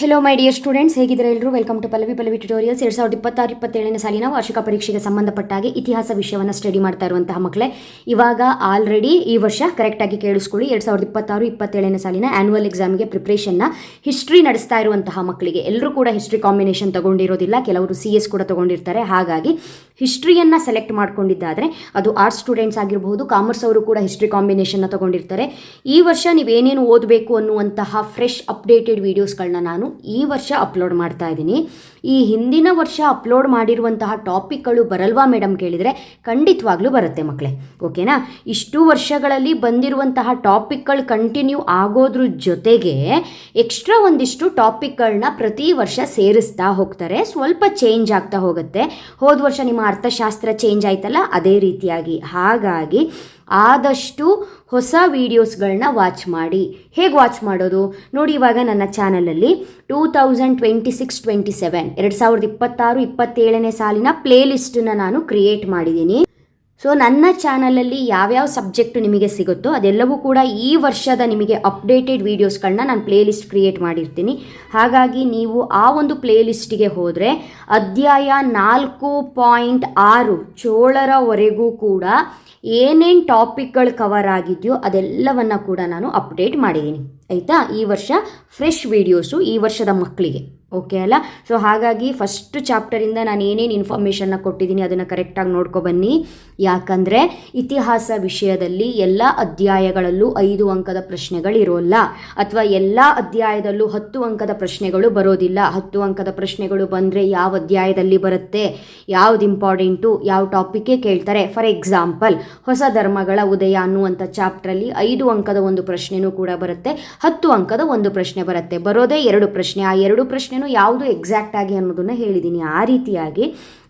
Hello my dear students, ಹೇಗಿದ್ದಾರೆ ಎಲ್ಲರೂ? Welcome to Pallavi tutorials. 2026-27ನೇ ಸಾಲಿನ ವಾರ್ಷಿಕ ಪರೀಕ್ಷೆಗೆ ಸಂಬಂಧಪಟ್ಟಾಗಿ ಇತಿಹಾಸ ವಿಷಯವನ್ನು ಸ್ಟಡಿ ಮಾಡ್ತಾ ಇರುವಂತಹ ಮಕ್ಕಳೇ, ಇವಾಗ ಆಲ್ರೆಡಿ ಈ ವರ್ಷ ಕರೆಕ್ಟಾಗಿ ಕೇಳಿಸ್ಕೊಳ್ಳಿ. 2026-27ನೇ ಸಾಲಿನ ಆ್ಯನ್ಯುವಲ್ ಎಕ್ಸಾಮ್ಗೆ ಪ್ರಿಪ್ರೇಷನ್ನ ಹಿಸ್ಟ್ರಿ ನಡೆಸ್ತಾ ಇರುವಂತಹ ಮಕ್ಕಳಿಗೆ ಎಲ್ಲರೂ ಕೂಡ ಹಿಸ್ಟ್ರಿ ಕಾಂಬಿನೇಷನ್ ತಗೊಂಡಿರೋದಿಲ್ಲ, ಕೆಲವರು CS ಕೂಡ ತಗೊಂಡಿರ್ತಾರೆ. ಹಾಗಾಗಿ ಹಿಸ್ಟ್ರಿಯನ್ನು ಸೆಲೆಕ್ಟ್ ಮಾಡ್ಕೊಂಡಿದ್ದಾದರೆ ಅದು ಆರ್ಟ್ಸ್ ಸ್ಟೂಡೆಂಟ್ಸ್ ಆಗಿರಬಹುದು, ಕಾಮರ್ಸ್ ಅವರು ಕೂಡ ಹಿಸ್ಟ್ರಿ ಕಾಂಬಿನೇಷನ್ನ ತಗೊಂಡಿರ್ತಾರೆ. ಈ ವರ್ಷ ನೀವೇನೇನು ಓದಬೇಕು ಅನ್ನುವಂತಹ ಫ್ರೆಶ್ ಅಪ್ಡೇಟೆಡ್ ವೀಡಿಯೋಸ್ಗಳನ್ನ ನಾನು ಈ ವರ್ಷ ಅಪ್ಲೋಡ್ ಮಾಡ್ತಾ ಇದ್ದೀನಿ. ಈ ಹಿಂದಿನ ವರ್ಷ ಅಪ್ಲೋಡ್ ಮಾಡಿರುವಂತಹ ಟಾಪಿಕ್ಗಳು ಬರಲ್ವಾ ಮೇಡಮ್ ಕೇಳಿದರೆ ಖಂಡಿತವಾಗ್ಲೂ ಬರುತ್ತೆ ಮಕ್ಕಳೇ, ಓಕೆನಾ? ಇಷ್ಟು ವರ್ಷಗಳಲ್ಲಿ ಬಂದಿರುವಂತಹ ಟಾಪಿಕ್ಗಳು ಕಂಟಿನ್ಯೂ ಆಗೋದ್ರ ಜೊತೆಗೆ ಎಕ್ಸ್ಟ್ರಾ ಒಂದಿಷ್ಟು ಟಾಪಿಕ್ಗಳನ್ನ ಪ್ರತಿ ವರ್ಷ ಸೇರಿಸ್ತಾ ಹೋಗ್ತಾರೆ. ಸ್ವಲ್ಪ ಚೇಂಜ್ ಆಗ್ತಾ ಹೋಗುತ್ತೆ. ಹೋದ ವರ್ಷ ನಿಮ್ಮ ಅರ್ಥಶಾಸ್ತ್ರ ಚೇಂಜ್ ಆಯ್ತಲ್ಲ, ಅದೇ ರೀತಿಯಾಗಿ. ಹಾಗಾಗಿ ಆದಷ್ಟು ಹೊಸ ವೀಡಿಯೋಸ್ಗಳನ್ನ ವಾಚ್ ಮಾಡಿ. ಹೇಗೆ ವಾಚ್ ಮಾಡೋದು ನೋಡಿ, ಇವಾಗ ನನ್ನ ಚಾನಲಲ್ಲಿ 2026-27 2026-27ನೇ ಸಾಲಿನ ಪ್ಲೇ ಲಿಸ್ಟನ್ನ ನಾನು ಕ್ರಿಯೇಟ್ ಮಾಡಿದ್ದೀನಿ. ಸೊ ನನ್ನ ಚಾನಲಲ್ಲಿ ಯಾವ್ಯಾವ ಸಬ್ಜೆಕ್ಟು ನಿಮಗೆ ಸಿಗುತ್ತೋ ಅದೆಲ್ಲವೂ ಕೂಡ ಈ ವರ್ಷದ ನಿಮಗೆ ಅಪ್ಡೇಟೆಡ್ ವೀಡಿಯೋಸ್ಗಳನ್ನ ನಾನು ಪ್ಲೇ ಲಿಸ್ಟ್ ಕ್ರಿಯೇಟ್ ಮಾಡಿರ್ತೀನಿ. ಹಾಗಾಗಿ ನೀವು ಆ ಒಂದು ಪ್ಲೇ ಲಿಸ್ಟಿಗೆ ಹೋದರೆ ಅಧ್ಯಾಯ 4.6 ಚೋಳರವರೆಗೂ ಕೂಡ ಏನೇನು ಟಾಪಿಕ್ಗಳು ಕವರ್ ಆಗಿದೆಯೋ ಅದೆಲ್ಲವನ್ನು ಕೂಡ ನಾನು ಅಪ್ಡೇಟ್ ಮಾಡಿದ್ದೀನಿ. ಆಯಿತಾ? ಈ ವರ್ಷ ಫ್ರೆಶ್ ವೀಡಿಯೋಸು ಈ ವರ್ಷದ ಮಕ್ಕಳಿಗೆ, ಓಕೆ ಅಲ್ಲ? ಸೊ ಹಾಗಾಗಿ ಫಸ್ಟ್ ಚಾಪ್ಟರಿಂದ ನಾನು ಏನೇನು ಇನ್ಫಾರ್ಮೇಷನ್ನ ಕೊಟ್ಟಿದ್ದೀನಿ ಅದನ್ನು ಕರೆಕ್ಟಾಗಿ ನೋಡ್ಕೊಬನ್ನಿ. ಯಾಕಂದರೆ ಇತಿಹಾಸ ವಿಷಯದಲ್ಲಿ ಎಲ್ಲ ಅಧ್ಯಾಯಗಳಲ್ಲೂ 5 ಅಂಕದ ಪ್ರಶ್ನೆಗಳಿರೋಲ್ಲ, ಅಥವಾ ಎಲ್ಲ ಅಧ್ಯಾಯದಲ್ಲೂ 10 ಅಂಕದ ಪ್ರಶ್ನೆಗಳು ಬರೋದಿಲ್ಲ. 10 ಅಂಕದ ಪ್ರಶ್ನೆಗಳು ಬಂದರೆ ಯಾವ ಅಧ್ಯಾಯದಲ್ಲಿ ಬರುತ್ತೆ, ಯಾವ್ದು ಇಂಪಾರ್ಟೆಂಟು, ಯಾವ ಟಾಪಿಕ್ಗೆ ಕೇಳ್ತಾರೆ. ಫಾರ್ ಎಕ್ಸಾಂಪಲ್, ಹೊಸ ಧರ್ಮಗಳ ಉದಯ ಅನ್ನುವಂಥ ಚಾಪ್ಟ್ರಲ್ಲಿ 5 ಅಂಕದ ಒಂದು ಪ್ರಶ್ನೆನೂ ಕೂಡ ಬರುತ್ತೆ, 10 ಅಂಕದ ಒಂದು ಪ್ರಶ್ನೆ ಬರುತ್ತೆ. ಬರೋದೇ 2 ಪ್ರಶ್ನೆ. ಆ 2 ಪ್ರಶ್ನೆನೂ ಯಾವುದು ಎಕ್ಸಾಕ್ಟ್ ಆಗಿ ಅನ್ನೋದನ್ನು ಹೇಳಿದ್ದೀನಿ. ಆ ರೀತಿಯಾಗಿ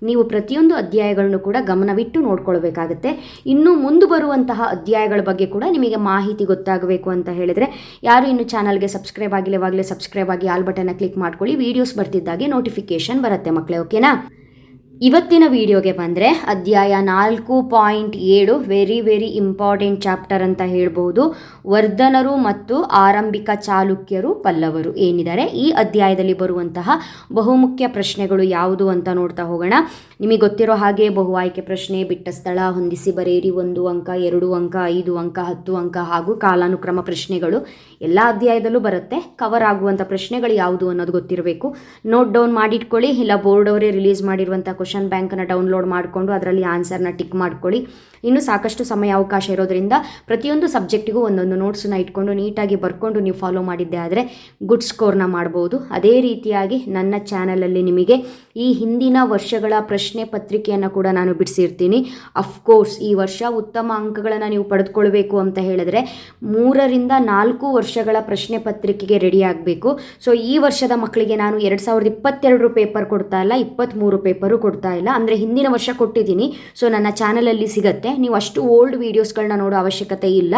ನೀವು ಪ್ರತಿಯೊಂದು ಅಧ್ಯಾಯಗಳನ್ನು ಕೂಡ ಗಮನವಿಟ್ಟು ನೋಡ್ಕೊಳ್ಬೇಕಾಗತ್ತೆ. ಇನ್ನು ಮುಂದೆ ಬರುವಂತಹ ಅಧ್ಯಾಯಗಳ ಬಗ್ಗೆ ಕೂಡ ನಿಮಗೆ ಮಾಹಿತಿ ಗೊತ್ತಾಗಬೇಕು ಅಂತ ಹೇಳಿದರೆ, ಯಾರು ಇನ್ನು ಚಾನಲ್ಗೆ ಸಬ್ಸ್ಕ್ರೈಬ್ ಆಗಿಲ್ಲವಾಗಲೇ ಸಬ್ಸ್ಕ್ರೈಬ್ ಆಗಿ ಆಲ್ ಬಟನ್ನ ಕ್ಲಿಕ್ ಮಾಡ್ಕೊಳ್ಳಿ. ವೀಡಿಯೋಸ್ ಬರ್ತಿದ್ದಾಗೆ ನೋಟಿಫಿಕೇಶನ್ ಬರುತ್ತೆ ಮಕ್ಕಳೇ, ಓಕೆನಾ? ಇವತ್ತಿನ ವಿಡಿಯೋಗೆ ಬಂದರೆ ಅಧ್ಯಾಯ 4.7 ವೆರಿ ಇಂಪಾರ್ಟೆಂಟ್ ಚಾಪ್ಟರ್ ಅಂತ ಹೇಳ್ಬೋದು. ವರ್ಧನರು ಮತ್ತು ಆರಂಭಿಕ ಚಾಲುಕ್ಯರು ಪಲ್ಲವರು ಏನಿದ್ದಾರೆ, ಈ ಅಧ್ಯಾಯದಲ್ಲಿ ಬರುವಂತಹ ಬಹುಮುಖ್ಯ ಪ್ರಶ್ನೆಗಳು ಯಾವುದು ಅಂತ ನೋಡ್ತಾ ಹೋಗೋಣ. ನಿಮಗೆ ಗೊತ್ತಿರೋ ಹಾಗೆ ಬಹು ಆಯ್ಕೆ ಪ್ರಶ್ನೆ, ಬಿಟ್ಟ ಸ್ಥಳ, ಹೊಂದಿಸಿ ಬರೆಯಿರಿ, 1 ಅಂಕ, 2 ಅಂಕ, 5 ಅಂಕ, 10 ಅಂಕ ಹಾಗೂ ಕಾಲಾನುಕ್ರಮ ಪ್ರಶ್ನೆಗಳು ಎಲ್ಲ ಅಧ್ಯಾಯದಲ್ಲೂ ಬರುತ್ತೆ. ಕವರ್ ಆಗುವಂಥ ಪ್ರಶ್ನೆಗಳು ಯಾವುದು ಅನ್ನೋದು ಗೊತ್ತಿರಬೇಕು. ನೋಟ್ ಡೌನ್ ಮಾಡಿಟ್ಕೊಳ್ಳಿ, ಇಲ್ಲ ಬೋರ್ಡ್ ಅವರೇ ರಿಲೀಸ್ ಮಾಡಿರುವಂಥ ಕ್ವಶನ್ ಬ್ಯಾಂಕನ್ನು ಡೌನ್ಲೋಡ್ ಮಾಡಿಕೊಂಡು ಅದರಲ್ಲಿ ಆನ್ಸರ್ನ ಟಿಕ್ ಮಾಡ್ಕೊಳ್ಳಿ. ಇನ್ನು ಸಾಕಷ್ಟು ಸಮಯ ಅವಕಾಶ ಇರೋದ್ರಿಂದ ಪ್ರತಿಯೊಂದು ಸಬ್ಜೆಕ್ಟಿಗೂ ಒಂದೊಂದು ನೋಟ್ಸನ್ನ ಇಟ್ಕೊಂಡು ನೀಟಾಗಿ ಬರ್ಕೊಂಡು ನೀವು ಫಾಲೋ ಮಾಡಿದ್ದೆ ಆದರೆ ಗುಡ್ ಸ್ಕೋರ್ನ ಮಾಡ್ಬೋದು. ಅದೇ ರೀತಿಯಾಗಿ ನನ್ನ ಚಾನಲಲ್ಲಿ ನಿಮಗೆ ಈ ಹಿಂದಿನ ವರ್ಷಗಳ ಪ್ರಶ್ನೆ ಪತ್ರಿಕೆಯನ್ನು ಕೂಡ ನಾನು ಬಿಡಿಸಿರ್ತೀನಿ. ಅಫ್ಕೋರ್ಸ್ ಈ ವರ್ಷ ಉತ್ತಮ ಅಂಕಗಳನ್ನು ನೀವು ಪಡೆದುಕೊಳ್ಬೇಕು ಅಂತ ಹೇಳಿದ್ರೆ 3ರಿಂದ 4 ವರ್ಷಗಳ ಪ್ರಶ್ನೆ ಪತ್ರಿಕೆಗೆ ರೆಡಿ ಆಗಬೇಕು. ಸೊ ಈ ವರ್ಷದ ಮಕ್ಕಳಿಗೆ ನಾನು 2022 ಪೇಪರ್ ಕೊಡ್ತಾ ಇಲ್ಲ, 23 ಪೇಪರು ಕೊಡ್ತಾ ಇಲ್ಲ. ಅಂದರೆ ಹಿಂದಿನ ವರ್ಷ ಕೊಟ್ಟಿದ್ದೀನಿ. ಸೊ ನನ್ನ ಚಾನಲಲ್ಲಿ ಸಿಗುತ್ತೆ. ನೀವು ಅಷ್ಟು ಓಲ್ಡ್ ವೀಡಿಯೋಸ್ಗಳನ್ನ ನೋಡೋ ಅವಶ್ಯಕತೆ ಇಲ್ಲ.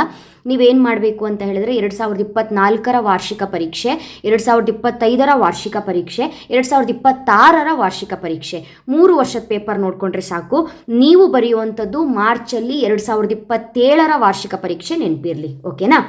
ನೀವೇನು ಮಾಡಬೇಕು ಅಂತ ಹೇಳಿದ್ರೆ 2024ರ ವಾರ್ಷಿಕ ಪರೀಕ್ಷೆ, 2025ರ ವಾರ್ಷಿಕ ಪರೀಕ್ಷೆ, 2026ರ ವಾರ್ಷಿಕ ಪರೀಕ್ಷೆ 3 ವರ್ಷದ ಪೇಪರ್ ನೋಡಿಕೊಂಡ್ರೆ ಸಾಕು. ನೀವು ಬರೆಯುವಂಥದ್ದು ಮಾರ್ಚಲ್ಲಿ 2027ರ ವಾರ್ಷಿಕ ಪರೀಕ್ಷೆ ನೆನಪಿರಲಿ, ಓಕೆನಾ?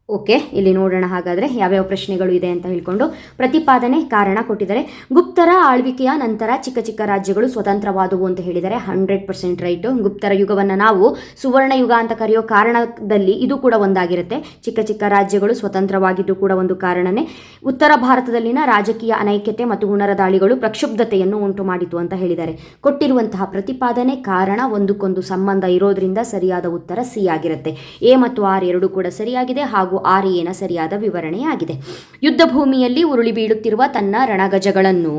ಓಕೆ, ಇಲ್ಲಿ ನೋಡೋಣ ಹಾಗಾದರೆ ಯಾವ್ಯಾವ ಪ್ರಶ್ನೆಗಳು ಇದೆ ಅಂತ ಹೇಳ್ಕೊಂಡು. ಪ್ರತಿಪಾದನೆ ಕಾರಣ ಕೊಟ್ಟಿದ್ದಾರೆ. ಗುಪ್ತರ ಆಳ್ವಿಕೆಯ ನಂತರ ಚಿಕ್ಕ ಚಿಕ್ಕ ರಾಜ್ಯಗಳು ಸ್ವತಂತ್ರವಾದವು ಅಂತ ಹೇಳಿದ್ದಾರೆ. 100% ರೈಟು. ಗುಪ್ತರ ಯುಗವನ್ನು ನಾವು ಸುವರ್ಣ ಯುಗ ಅಂತ ಕರೆಯೋ ಕಾರಣದಲ್ಲಿ ಇದು ಕೂಡ ಒಂದಾಗಿರುತ್ತೆ. ಚಿಕ್ಕ ಚಿಕ್ಕ ರಾಜ್ಯಗಳು ಸ್ವತಂತ್ರವಾಗಿದ್ದು ಕೂಡ ಒಂದು ಕಾರಣನೇ. ಉತ್ತರ ಭಾರತದಲ್ಲಿನ ರಾಜಕೀಯ ಅನೈಕ್ಯತೆ ಮತ್ತು ಹುಣರ ದಾಳಿಗಳು ಪ್ರಕ್ಷುಬ್ಧತೆಯನ್ನು ಉಂಟು ಮಾಡಿತು ಅಂತ ಹೇಳಿದ್ದಾರೆ. ಕೊಟ್ಟಿರುವಂತಹ ಪ್ರತಿಪಾದನೆ ಕಾರಣ ಒಂದಕ್ಕೊಂದು ಸಂಬಂಧ ಇರೋದ್ರಿಂದ ಸರಿಯಾದ ಉತ್ತರ ಸಿ ಆಗಿರುತ್ತೆ. ಎ ಮತ್ತು ಆರ್ ಎರಡೂ ಕೂಡ ಸರಿಯಾಗಿದೆ, ಹಾಗೂ ಆರ್ಯನ ಸರಿಯಾದ ವಿವರಣೆಯಾಗಿದೆ. ಯುದ್ಧ ಭೂಮಿಯಲ್ಲಿ ಉರುಳಿ ಬೀಳುತ್ತಿರುವ ತನ್ನ ರಣಗಜಗಳನ್ನು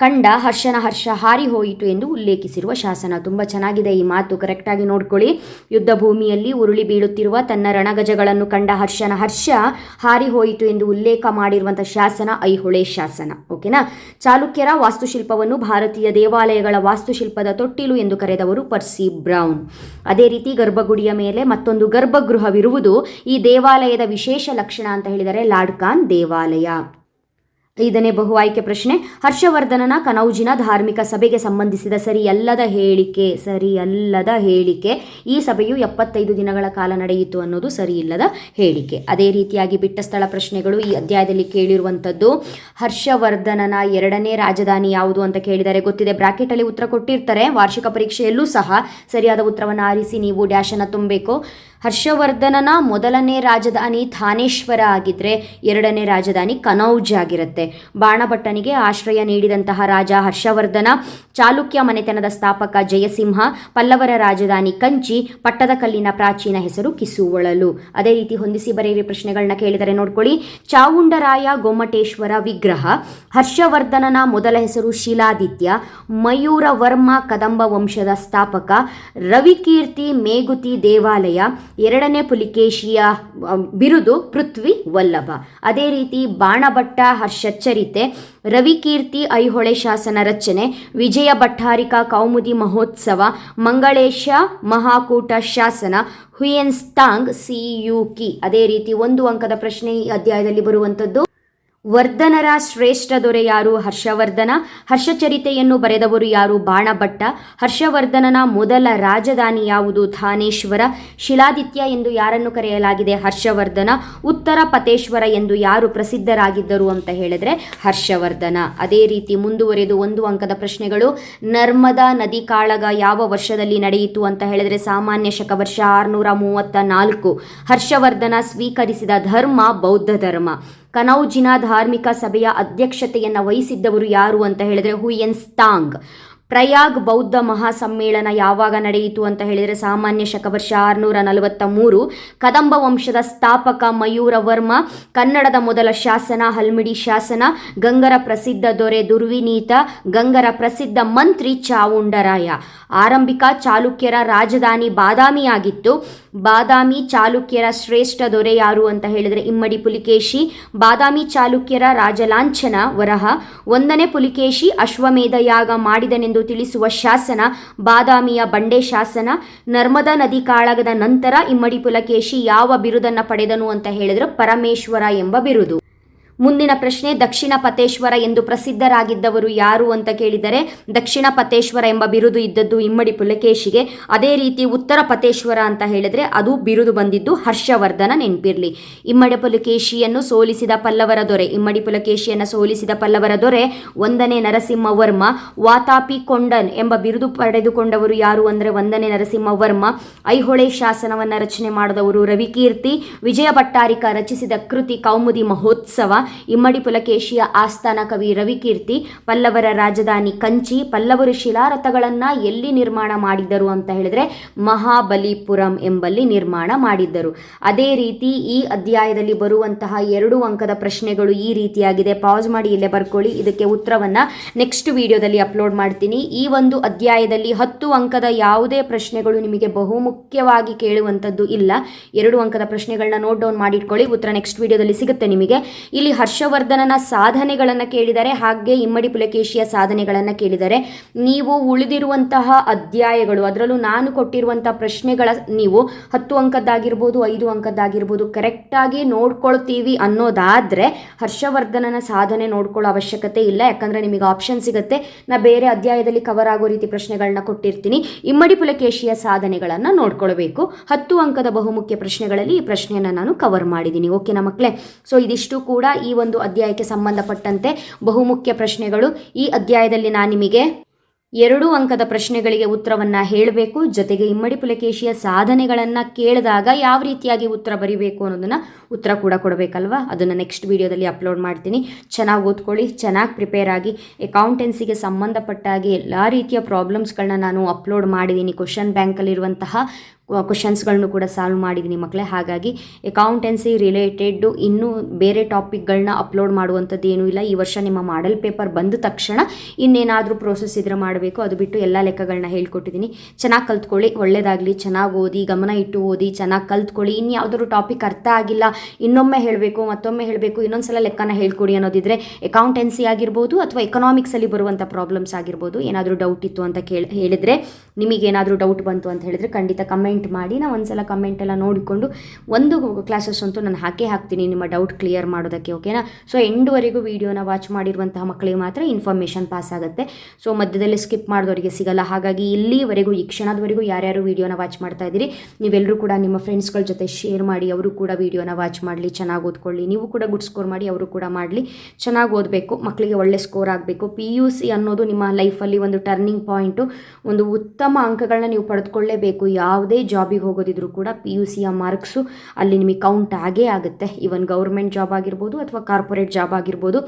ಕಂಡ ಹರ್ಷನ ಹರ್ಷ ಹಾರಿ ಹೋಯಿತು ಎಂದು ಉಲ್ಲೇಖಿಸಿರುವ ಶಾಸನ. ತುಂಬ ಚೆನ್ನಾಗಿದೆ ಈ ಮಾತು, ಕರೆಕ್ಟಾಗಿ ನೋಡ್ಕೊಳ್ಳಿ. ಯುದ್ಧ ಭೂಮಿಯಲ್ಲಿ ಉರುಳಿ ಬೀಳುತ್ತಿರುವ ತನ್ನ ರಣಗಜಗಳನ್ನು ಕಂಡ ಹರ್ಷನ ಹರ್ಷ ಹಾರಿ ಹೋಯಿತು ಎಂದು ಉಲ್ಲೇಖ ಮಾಡಿರುವಂಥ ಶಾಸನ ಐಹೊಳೆ ಶಾಸನ, ಓಕೆನಾ? ಚಾಲುಕ್ಯರ ವಾಸ್ತುಶಿಲ್ಪವನ್ನು ಭಾರತೀಯ ದೇವಾಲಯಗಳ ವಾಸ್ತುಶಿಲ್ಪದ ತೊಟ್ಟಿಲು ಎಂದು ಕರೆದವರು ಪರ್ಸಿ ಬ್ರೌನ್. ಅದೇ ರೀತಿ ಗರ್ಭಗುಡಿಯ ಮೇಲೆ ಮತ್ತೊಂದು ಗರ್ಭಗೃಹವಿರುವುದು ಈ ದೇವಾಲಯದ ವಿಶೇಷ ಲಕ್ಷಣ ಅಂತ ಹೇಳಿದರೆ ಲಾರ್ಡ್ ಖಾನ್ ದೇವಾಲಯ. 5ನೇ ಬಹು ಆಯ್ಕೆ ಪ್ರಶ್ನೆ, ಹರ್ಷವರ್ಧನನ ಕನೌಜಿನ ಧಾರ್ಮಿಕ ಸಭೆಗೆ ಸಂಬಂಧಿಸಿದ ಸರಿಯಲ್ಲದ ಹೇಳಿಕೆ. ಈ ಸಭೆಯು 75 ದಿನಗಳ ಕಾಲ ನಡೆಯಿತು ಅನ್ನೋದು ಸರಿಯಿಲ್ಲದ ಹೇಳಿಕೆ. ಅದೇ ರೀತಿಯಾಗಿ ಬಿಟ್ಟ ಸ್ಥಳ ಪ್ರಶ್ನೆಗಳು ಈ ಅಧ್ಯಾಯದಲ್ಲಿ ಕೇಳಿರುವಂಥದ್ದು. ಹರ್ಷವರ್ಧನನ 2ನೇ ರಾಜಧಾನಿ ಯಾವುದು ಅಂತ ಕೇಳಿದರೆ ಗೊತ್ತಿದೆ, ಬ್ರಾಕೆಟ್ ಅಲ್ಲಿ ಉತ್ತರ ಕೊಟ್ಟಿರ್ತಾರೆ. ವಾರ್ಷಿಕ ಪರೀಕ್ಷೆಯಲ್ಲೂ ಸಹ ಸರಿಯಾದ ಉತ್ತರವನ್ನು ಆರಿಸಿ ನೀವು ಡ್ಯಾಶ್ ಅನ್ನು ತುಂಬಬೇಕು. ಹರ್ಷವರ್ಧನನ ಮೊದಲನೇ ರಾಜಧಾನಿ ಥಾನೇಶ್ವರ ಆಗಿದ್ರೆ 2ನೇ ರಾಜಧಾನಿ ಕನೌಜ್ ಆಗಿರುತ್ತೆ. ಬಾಣಭಟ್ಟನಿಗೆ ಆಶ್ರಯ ನೀಡಿದಂತಹ ರಾಜ ಹರ್ಷವರ್ಧನ. ಚಾಲುಕ್ಯ ಮನೆತನದ ಸ್ಥಾಪಕ ಜಯಸಿಂಹ. ಪಲ್ಲವರ ರಾಜಧಾನಿ ಕಂಚಿ. ಪಟ್ಟದಕಲ್ಲಿನ ಪ್ರಾಚೀನ ಹೆಸರು ಕಿಸುವಳಲು. ಅದೇ ರೀತಿ ಹೊಂದಿಸಿ ಬರೆಯಿರಿ ಪ್ರಶ್ನೆಗಳನ್ನ ಕೇಳಿದರೆ ನೋಡ್ಕೊಳ್ಳಿ. ಚಾವುಂಡರಾಯ ಗೊಮ್ಮಟೇಶ್ವರ ವಿಗ್ರಹ. ಹರ್ಷವರ್ಧನನ ಮೊದಲ ಹೆಸರು ಶಿಲಾದಿತ್ಯ. ಮಯೂರವರ್ಮ ಕದಂಬ ವಂಶದ ಸ್ಥಾಪಕ. ರವಿಕೀರ್ತಿ ಮೇಗುತಿ ದೇವಾಲಯ. 2ನೇ ಪುಲಿಕೇಶಿಯ ಬಿರುದು ಪೃಥ್ವಿ ವಲ್ಲಭ. ಅದೇ ರೀತಿ ಬಾಣಭಟ್ಟ ಹರ್ಷಚರಿತೆ. ರವಿಕೀರ್ತಿ ಐಹೊಳೆ ಶಾಸನ ರಚನೆ. ವಿಜಯ ಭಟ್ಟಾರಿಕಾ ಕೌಮುದಿ ಮಹೋತ್ಸವ. ಮಂಗಳೇಶ ಮಹಾಕೂಟ ಶಾಸನ. ಹುಯೆನ್ಸ್ತಾಂಗ್ ಸಿಯುಕಿ. ಅದೇ ರೀತಿ 1 ಅಂಕದ ಪ್ರಶ್ನೆ ಈ ಅಧ್ಯಾಯದಲ್ಲಿ ಬರುವಂಥದ್ದು. ವರ್ಧನರ ಶ್ರೇಷ್ಠ ದೊರೆ ಯಾರು? ಹರ್ಷವರ್ಧನ. ಹರ್ಷಚರಿತೆಯನ್ನು ಬರೆದವರು ಯಾರು? ಬಾಣಭಟ್ಟ. ಹರ್ಷವರ್ಧನನ ಮೊದಲ ರಾಜಧಾನಿ ಯಾವುದು? ಥಾನೇಶ್ವರ. ಶಿಲಾದಿತ್ಯ ಎಂದು ಯಾರನ್ನು ಕರೆಯಲಾಗಿದೆ? ಹರ್ಷವರ್ಧನ. ಉತ್ತರ ಪತೇಶ್ವರ ಎಂದು ಯಾರು ಪ್ರಸಿದ್ಧರಾಗಿದ್ದರು ಅಂತ ಹೇಳಿದ್ರೆ ಹರ್ಷವರ್ಧನ. ಅದೇ ರೀತಿ ಮುಂದುವರೆದು 1 ಅಂಕದ ಪ್ರಶ್ನೆಗಳು. ನರ್ಮದಾ ನದಿ ಕಾಳಗ ಯಾವ ವರ್ಷದಲ್ಲಿ ನಡೆಯಿತು ಅಂತ ಹೇಳಿದ್ರೆ ಸಾಮಾನ್ಯ ಶಕ ವರ್ಷ 634. ಹರ್ಷವರ್ಧನ ಸ್ವೀಕರಿಸಿದ ಧರ್ಮ ಬೌದ್ಧ ಧರ್ಮ. ಕನೌಜಿನ ಧಾರ್ಮಿಕ ಸಭೆಯ ಅಧ್ಯಕ್ಷತೆಯನ್ನು ವಹಿಸಿದ್ದವರು ಯಾರು ಅಂತ ಹೇಳಿದ್ರೆ ಹುಯೆನ್ಸ್ತಾಂಗ್. ಪ್ರಯಾಗ್ ಬೌದ್ಧ ಮಹಾಸಮ್ಮೇಳನ ಯಾವಾಗ ನಡೆಯಿತು ಅಂತ ಹೇಳಿದರೆ ಸಾಮಾನ್ಯ ಶಕ ವರ್ಷ 643. ಕದಂಬ ವಂಶದ ಸ್ಥಾಪಕ ಮಯೂರವರ್ಮ. ಕನ್ನಡದ ಮೊದಲ ಶಾಸನ ಹಲ್ಮಿಡಿ ಶಾಸನ. ಗಂಗರ ಪ್ರಸಿದ್ಧ ದೊರೆ ದುರ್ವಿನೀತ. ಗಂಗರ ಪ್ರಸಿದ್ಧ ಮಂತ್ರಿ ಚಾವುಂಡರಾಯ. ಆರಂಭಿಕ ಚಾಲುಕ್ಯರ ರಾಜಧಾನಿ ಬಾದಾಮಿಯಾಗಿತ್ತು. ಬಾದಾಮಿ ಚಾಲುಕ್ಯರ ಶ್ರೇಷ್ಠ ದೊರೆ ಯಾರು ಅಂತ ಹೇಳಿದರೆ ಇಮ್ಮಡಿ ಪುಲಿಕೇಶಿ. ಬಾದಾಮಿ ಚಾಲುಕ್ಯರ ರಾಜಲಾಂಛನ ವರಹ. 1ನೇ ಪುಲಿಕೇಶಿ ಅಶ್ವಮೇಧ ಯಾಗ ಮಾಡಿದನೆಂದು ತಿಳಿಸುವ ಶಾಸನ ಬಾದಾಮಿಯ ಬಂಡೆ ಶಾಸನ. ನರ್ಮದಾ ನದಿ ಕಾಳಗದ ನಂತರ ಇಮ್ಮಡಿ ಪುಲಕೇಶಿ ಯಾವ ಬಿರುದನ್ನು ಪಡೆದನು ಅಂತ ಹೇಳಿದ್ರೆ ಪರಮೇಶ್ವರ ಎಂಬ ಬಿರುದು. ಮುಂದಿನ ಪ್ರಶ್ನೆ, ದಕ್ಷಿಣ ಪತೇಶ್ವರ ಎಂದು ಪ್ರಸಿದ್ಧರಾಗಿದ್ದವರು ಯಾರು ಅಂತ ಕೇಳಿದರೆ ದಕ್ಷಿಣ ಪತೇಶ್ವರ ಎಂಬ ಬಿರುದು ಇದ್ದದ್ದು ಇಮ್ಮಡಿ ಪುಲಕೇಶಿಗೆ. ಅದೇ ರೀತಿ ಉತ್ತರ ಪತೇಶ್ವರ ಅಂತ ಹೇಳಿದ್ರೆ ಅದು ಬಿರುದು ಬಂದಿದ್ದು ಹರ್ಷವರ್ಧನ, ನೆನಪಿರ್ಲಿ. ಇಮ್ಮಡಿ ಪುಲಕೇಶಿಯನ್ನು ಸೋಲಿಸಿದ ಪಲ್ಲವರ ದೊರೆ. ಇಮ್ಮಡಿ ಪುಲಕೇಶಿಯನ್ನು ಸೋಲಿಸಿದ ಪಲ್ಲವರ ದೊರೆ 1ನೇ ನರಸಿಂಹವರ್ಮ. ವಾತಾಪಿ ಕೊಂಡನ್ ಎಂಬ ಬಿರುದು ಪಡೆದುಕೊಂಡವರು ಯಾರು ಅಂದರೆ 1ನೇ ನರಸಿಂಹವರ್ಮ. ಐಹೊಳೆ ಶಾಸನವನ್ನು ರಚನೆ ಮಾಡಿದವರು ರವಿಕೀರ್ತಿ. ವಿಜಯ ಭಟ್ಟಾರಿಕಾ ರಚಿಸಿದ ಕೃತಿ ಕೌಮುದಿ ಮಹೋತ್ಸವ. ಇಮ್ಮಡಿ ಪುಲಕೇಶಿಯ ಆಸ್ಥಾನ ಕವಿ ರವಿಕೀರ್ತಿ. ಪಲ್ಲವರ ರಾಜಧಾನಿ ಕಂಚಿ. ಪಲ್ಲವರು ಶಿಲಾರಥಗಳನ್ನ ಎಲ್ಲಿ ನಿರ್ಮಾಣ ಮಾಡಿದ್ದರು ಅಂತ ಹೇಳಿದ್ರೆ ಮಹಾಬಲಿಪುರಂ ಎಂಬಲ್ಲಿ ನಿರ್ಮಾಣ ಮಾಡಿದ್ದರು. ಅದೇ ರೀತಿ ಈ ಅಧ್ಯಾಯದಲ್ಲಿ ಬರುವಂತಹ 2 ಅಂಕದ ಪ್ರಶ್ನೆಗಳು ಈ ರೀತಿಯಾಗಿದೆ. ಪಾಸ್ ಮಾಡಿ ಇಲ್ಲೇ ಬರ್ಕೊಳ್ಳಿ. ಇದಕ್ಕೆ ಉತ್ತರವನ್ನ ನೆಕ್ಸ್ಟ್ ವಿಡಿಯೋದಲ್ಲಿ ಅಪ್ಲೋಡ್ ಮಾಡ್ತೀನಿ. ಈ ಒಂದು ಅಧ್ಯಾಯದಲ್ಲಿ 10 ಅಂಕದ ಯಾವುದೇ ಪ್ರಶ್ನೆಗಳು ನಿಮಗೆ ಬಹುಮುಖ್ಯವಾಗಿ ಕೇಳುವಂಥದ್ದು ಇಲ್ಲ. 2 ಅಂಕದ ಪ್ರಶ್ನೆಗಳನ್ನ ನೋಟ್ ಡೌನ್ ಮಾಡಿಟ್ಕೊಳ್ಳಿ. ಉತ್ತರ ನೆಕ್ಸ್ಟ್ ವಿಡಿಯೋದಲ್ಲಿ ಸಿಗುತ್ತೆ ನಿಮಗೆ. ಇಲ್ಲಿ ಹರ್ಷವರ್ಧನನ ಸಾಧನೆಗಳನ್ನು ಕೇಳಿದರೆ, ಹಾಗೆ ಇಮ್ಮಡಿ ಪುಲಕೇಶಿಯ ಸಾಧನೆಗಳನ್ನು ಕೇಳಿದರೆ. ನೀವು ಉಳಿದಿರುವಂತಹ ಅಧ್ಯಾಯಗಳು, ಅದರಲ್ಲೂ ನಾನು ಕೊಟ್ಟಿರುವಂತಹ ಪ್ರಶ್ನೆಗಳ ನೀವು 10 ಅಂಕದ್ದಾಗಿರ್ಬೋದು 5 ಅಂಕದ್ದಾಗಿರ್ಬೋದು ಕರೆಕ್ಟಾಗಿ ನೋಡ್ಕೊಳ್ತೀವಿ ಅನ್ನೋದಾದರೆ ಹರ್ಷವರ್ಧನನ ಸಾಧನೆ ನೋಡ್ಕೊಳ್ಳೋ ಅವಶ್ಯಕತೆ ಇಲ್ಲ. ಯಾಕಂದರೆ ನಿಮಗೆ ಆಪ್ಷನ್ ಸಿಗುತ್ತೆ. ನಾ ಬೇರೆ ಅಧ್ಯಾಯದಲ್ಲಿ ಕವರ್ ಆಗೋ ರೀತಿ ಪ್ರಶ್ನೆಗಳನ್ನ ಕೊಟ್ಟಿರ್ತೀನಿ. ಇಮ್ಮಡಿ ಪುಲಕೇಶಿಯ ಸಾಧನೆಗಳನ್ನು ನೋಡ್ಕೊಳ್ಬೇಕು. 10 ಅಂಕದ ಬಹುಮುಖ್ಯ ಪ್ರಶ್ನೆಗಳಲ್ಲಿ ಈ ಪ್ರಶ್ನೆಯನ್ನು ನಾನು ಕವರ್ ಮಾಡಿದ್ದೀನಿ. ಓಕೆನಾ ಮಕ್ಕಳೇ? ಸೊ ಇದಿಷ್ಟು ಕೂಡ ಈ ಒಂದು ಅಧ್ಯಾಯಕ್ಕೆ ಸಂಬಂಧಪಟ್ಟಂತೆ ಬಹುಮುಖ್ಯ ಪ್ರಶ್ನೆಗಳು. ಈ ಅಧ್ಯಾಯದಲ್ಲಿ ನಾನು ನಿಮಗೆ 2 ಅಂಕದ ಪ್ರಶ್ನೆಗಳಿಗೆ ಉತ್ತರವನ್ನು ಹೇಳಬೇಕು. ಜೊತೆಗೆ ಇಮ್ಮಡಿ ಪುಲಕೇಶಿಯ ಸಾಧನೆಗಳನ್ನು ಕೇಳಿದಾಗ ಯಾವ ರೀತಿಯಾಗಿ ಉತ್ತರ ಬರೀಬೇಕು ಅನ್ನೋದನ್ನು ಉತ್ತರ ಕೂಡ ಕೊಡಬೇಕಲ್ವಾ? ಅದನ್ನು ನೆಕ್ಸ್ಟ್ ವಿಡಿಯೋದಲ್ಲಿ ಅಪ್ಲೋಡ್ ಮಾಡ್ತೀನಿ. ಚೆನ್ನಾಗಿ ಓದ್ಕೊಳ್ಳಿ, ಚೆನ್ನಾಗಿ ಪ್ರಿಪೇರ್ ಆಗಿ. ಅಕೌಂಟೆನ್ಸಿಗೆ ಸಂಬಂಧಪಟ್ಟಾಗಿ ಎಲ್ಲ ರೀತಿಯ ಪ್ರಾಬ್ಲಮ್ಸ್ಗಳನ್ನ ನಾನು ಅಪ್ಲೋಡ್ ಮಾಡಿದ್ದೀನಿ. ಕ್ವಶನ್ ಬ್ಯಾಂಕಲ್ಲಿರುವಂತಹ ಕ್ವಶನ್ಸ್ಗಳನ್ನು ಕೂಡ ಸಾಲ್ವ್ ಮಾಡಿದ್ದೀನಿ ಮಕ್ಕಳೇ. ಹಾಗಾಗಿ ಅಕೌಂಟೆನ್ಸಿ ರಿಲೇಟೆಡ್ ಇನ್ನೂ ಬೇರೆ ಟಾಪಿಕ್ಗಳನ್ನ ಅಪ್ಲೋಡ್ ಮಾಡುವಂಥದ್ದು ಏನೂ ಇಲ್ಲ. ಈ ವರ್ಷ ನಿಮ್ಮ ಮಾಡೆಲ್ ಪೇಪರ್ ಬಂದ ತಕ್ಷಣ ಇನ್ನೇನಾದರೂ ಪ್ರೋಸೆಸ್ ಇದ್ರೆ ಮಾಡಬೇಕು. ಅದು ಬಿಟ್ಟು ಎಲ್ಲ ಲೆಕ್ಕಗಳನ್ನ ಹೇಳ್ಕೊಟ್ಟಿದ್ದೀನಿ. ಚೆನ್ನಾಗಿ ಕಲ್ತ್ಕೊಳ್ಳಿ, ಒಳ್ಳೆಯದಾಗಲಿ. ಚೆನ್ನಾಗಿ ಓದಿ, ಗಮನ ಇಟ್ಟು ಓದಿ, ಚೆನ್ನಾಗಿ ಕಲ್ತ್ಕೊಳ್ಳಿ. ಇನ್ನು ಯಾವುದಾದ್ರು ಟಾಪಿಕ್ ಅರ್ಥ ಆಗಿಲ್ಲ, ಇನ್ನೊಮ್ಮೆ ಹೇಳಬೇಕು, ಮತ್ತೊಮ್ಮೆ ಹೇಳಬೇಕು, ಇನ್ನೊಂದ್ಸಲ ಲೆಕ್ಕನ ಹೇಳ್ಕೊಡಿ ಅನ್ನೋದಿದ್ರೆ ಅಕೌಂಟೆನ್ಸಿ ಆಗಿರ್ಬೋದು ಅಥವಾ ಎಕನಾಮಿಕ್ಸಲ್ಲಿ ಬರುವಂಥ ಪ್ರಾಬ್ಲಮ್ಸ್ ಆಗಿರ್ಬೋದು, ಏನಾದರೂ ಡೌಟ್ ಇತ್ತು ಅಂತ ಹೇಳಿದರೆ, ನಿಮಗೇನಾದರೂ ಡೌಟ್ ಬಂತು ಅಂತ ಹೇಳಿದರೆ ಖಂಡಿತ ಕಮೆಂಟ್ ಕಮೆಂಟ್ ಮಾಡಿ. ನಾನು ಒಂದ್ಸಲ ಕಮೆಂಟ್ ಎಲ್ಲ ನೋಡಿಕೊಂಡು ಒಂದು ಕ್ಲಾಸಸ್ ಅಂತೂ ನಾನು ಹಾಕ್ತೀನಿ ನಿಮ್ಮ ಡೌಟ್ ಕ್ಲಿಯರ್ ಮಾಡೋದಕ್ಕೆ, ಓಕೆನಾ. ಸೊ ಎಂಡ್ವರೆಗೂ ವೀಡಿಯೋನ ವಾಚ್ ಮಾಡಿರುವಂತಹ ಮಕ್ಕಳಿಗೆ ಮಾತ್ರ ಇನ್ಫಾರ್ಮೇಷನ್ ಪಾಸ್ ಆಗುತ್ತೆ. ಸೊ ಮಧ್ಯದಲ್ಲಿ ಸ್ಕಿಪ್ ಮಾಡಿದವರಿಗೆ ಸಿಗಲ್ಲ. ಹಾಗಾಗಿ ಇಲ್ಲಿವರೆಗೂ ಈ ಕ್ಷಣದವರೆಗೂ ಯಾರ್ಯಾರು ವೀಡಿಯೋನ ವಾಚ್ ಮಾಡ್ತಾ ಇದ್ದೀರಿ ನೀವೆಲ್ಲರೂ ಕೂಡ ನಿಮ್ಮ ಫ್ರೆಂಡ್ಸ್ಗಳ ಜೊತೆ ಶೇರ್ ಮಾಡಿ, ಅವರು ಕೂಡ ವೀಡಿಯೋನ ವಾಚ್ ಮಾಡಲಿ, ಚೆನ್ನಾಗಿ ಓದ್ಕೊಳ್ಳಿ. ನೀವು ಕೂಡ ಗುಡ್ ಸ್ಕೋರ್ ಮಾಡಿ, ಅವರು ಕೂಡ ಮಾಡಲಿ. ಚೆನ್ನಾಗಿ ಓದಬೇಕು, ಮಕ್ಕಳಿಗೆ ಒಳ್ಳೆ ಸ್ಕೋರ್ ಆಗಬೇಕು. PUC ಅನ್ನೋದು ನಿಮ್ಮ ಲೈಫಲ್ಲಿ ಒಂದು ಟರ್ನಿಂಗ್ ಪಾಯಿಂಟು, ಒಂದು ಉತ್ತಮ ಅಂಕಗಳನ್ನ ನೀವು ಪಡೆದುಕೊಳ್ಳೇಬೇಕು. ಯಾವುದೇ ಜಾಬಿಗೆ ಹೋಗೋದಿದ್ರು ಕೂಡ PUCಯ ಮಾರ್ಕ್ಸು ಅಲ್ಲಿ ನಿಮಗೆ ಕೌಂಟ್ ಆಗೇ ಆಗುತ್ತೆ. ಈವನ್ ಗೌರ್ಮೆಂಟ್ ಜಾಬ್ ಆಗಿರ್ಬೋದು ಅಥವಾ ಕಾರ್ಪೊರೇಟ್ ಜಾಬ್ ಆಗಿರ್ಬೋದು,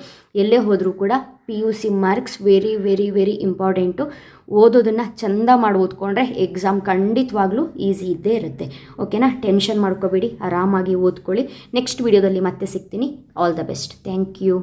ಎಲ್ಲೇ ಹೋದರೂ ಕೂಡ PUC marks very very very important. ಓದೋದನ್ನು ಚೆಂದ ಮಾಡಿ ಓದ್ಕೊಂಡ್ರೆ ಎಕ್ಸಾಮ್ ಖಂಡಿತವಾಗ್ಲೂ ಈಸಿ ಇದ್ದೇ ಇರುತ್ತೆ, ಓಕೆನಾ. ಟೆನ್ಷನ್ ಮಾಡ್ಕೋಬೇಡಿ, ಆರಾಮಾಗಿ ಓದ್ಕೊಳ್ಳಿ. ನೆಕ್ಸ್ಟ್ ವಿಡಿಯೋದಲ್ಲಿ ಮತ್ತೆ ಸಿಗ್ತೀನಿ. All the best. Thank you.